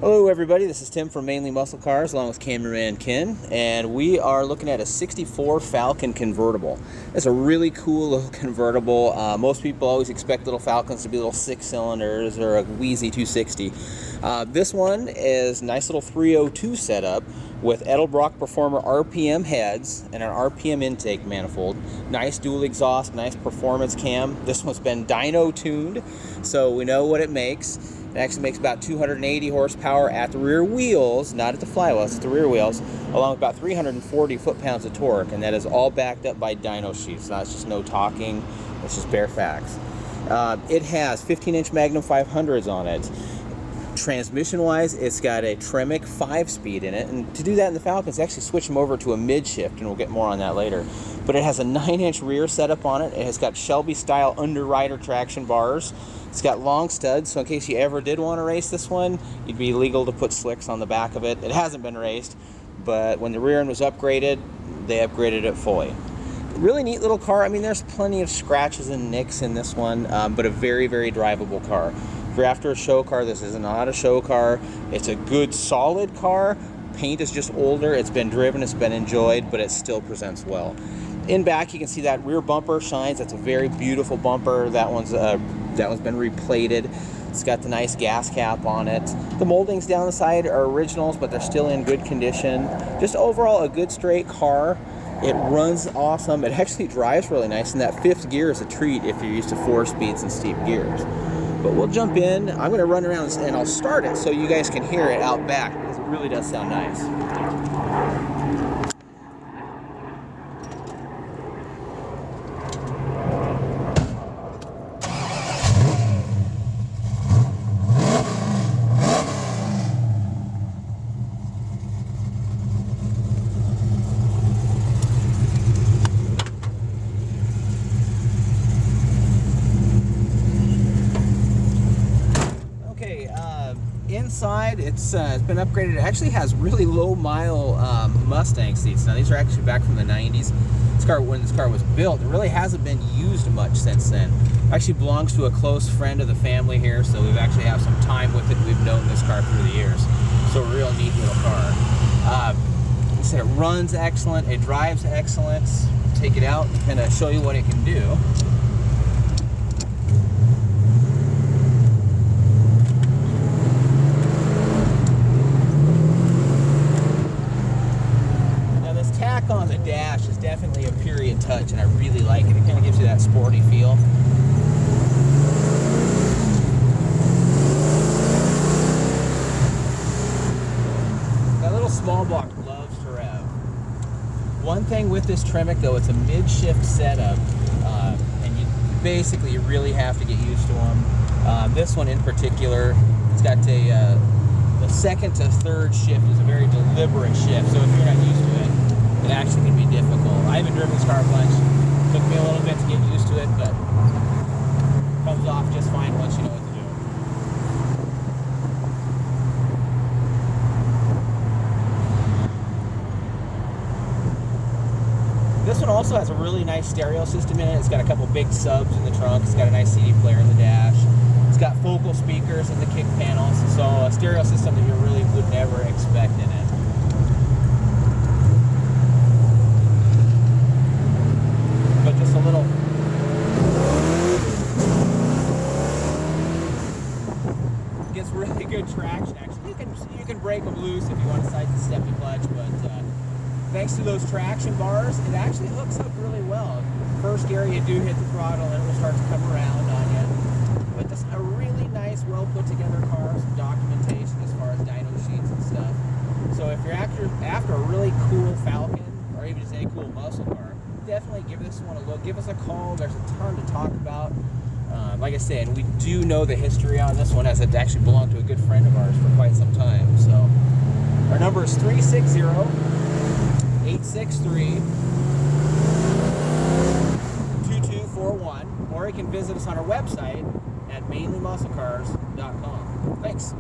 Hello everybody, this is Tim from Mainly Muscle Cars along with cameraman Ken, and we are looking at a 64 Falcon convertible. It's a really cool little convertible. Most people always expect little Falcons to be little 6 cylinders or a wheezy 260. This one is a nice little 302 setup with Edelbrock Performer RPM heads and an RPM intake manifold. Nice dual exhaust, nice performance cam. This one's been dyno tuned, so we know what it makes. It actually makes about 280 horsepower at the rear wheels, not at the flywheels, at the rear wheels, along with about 340 foot-pounds of torque, and that is all backed up by dyno sheets. So that's just no talking, it's just bare facts. It has 15-inch Magnum 500s on it. Transmission-wise, it's got a Tremec 5-speed in it, and to do that in the Falcons, actually switch them over to a mid-shift, and we'll get more on that later. But it has a 9-inch rear setup on it. It has got Shelby-style underrider traction bars. It's got long studs, so in case you ever did want to race this one, it'd be legal to put slicks on the back of it. It hasn't been raced, but when the rear end was upgraded, they upgraded it fully. Really neat little car. I mean, there's plenty of scratches and nicks in this one, but a very, very drivable car. If you're after a show car, this is not a show car. It's a good, solid car. Paint is just older. It's been driven, it's been enjoyed, but it still presents well. In back, you can see that rear bumper shines. That's a very beautiful bumper. That one's been replated. It's got the nice gas cap on it. The moldings down the side are originals, but they're still in good condition. Just overall, a good straight car. It runs awesome. It actually drives really nice, and that 5th gear is a treat if you're used to 4 speeds and steep gears. But we'll jump in. I'm going to run around and I'll start it so you guys can hear it out back, because it really does sound nice. Inside, it's been upgraded. It actually has really low mile Mustang seats. Now these are actually back from the 90s. When this car was built, it really hasn't been used much since then. It actually belongs to a close friend of the family here, so we've actually have some time with it. We've known this car through the years. So a real neat little car. Like I said, it runs excellent, it drives excellent. Take it out and kind of show you what it can do. On the dash is definitely a period touch, and I really like it. It kind of gives you that sporty feel. That little small block loves to rev. One thing with this Tremec though, it's a mid-shift setup, and you really have to get used to them. This one in particular, it's got the 2nd to 3rd shift is a very deliberate shift, so if you're not used to it, it actually can be difficult. I haven't driven this car a bunch. Took me a little bit to get used to it, but it comes off just fine once you know what to do. This one also has a really nice stereo system in it. It's got a couple big subs in the trunk. It's got a nice CD player in the dash. It's got focal speakers in the kick panels, so a stereo system that you really would never expect in it. But just a little. Gets really good traction. Actually, you can break them loose if you want to sidestep the clutch, but thanks to those traction bars, it actually hooks up really well. First gear, you do hit the throttle, and it will start to come around on you. But just a really nice, well put together car. Some documentation as far as dyno sheets and stuff. So if you're after a really cool Falcon, or even just any cool muscle car, definitely give this one a look. Give us a call. There's a ton to talk about. Like I said, we do know the history on this one, as it actually belonged to a good friend of ours for quite some time. So our number is 360-863-2241, or you can visit us on our website at mainlymusclecars.com. Thanks.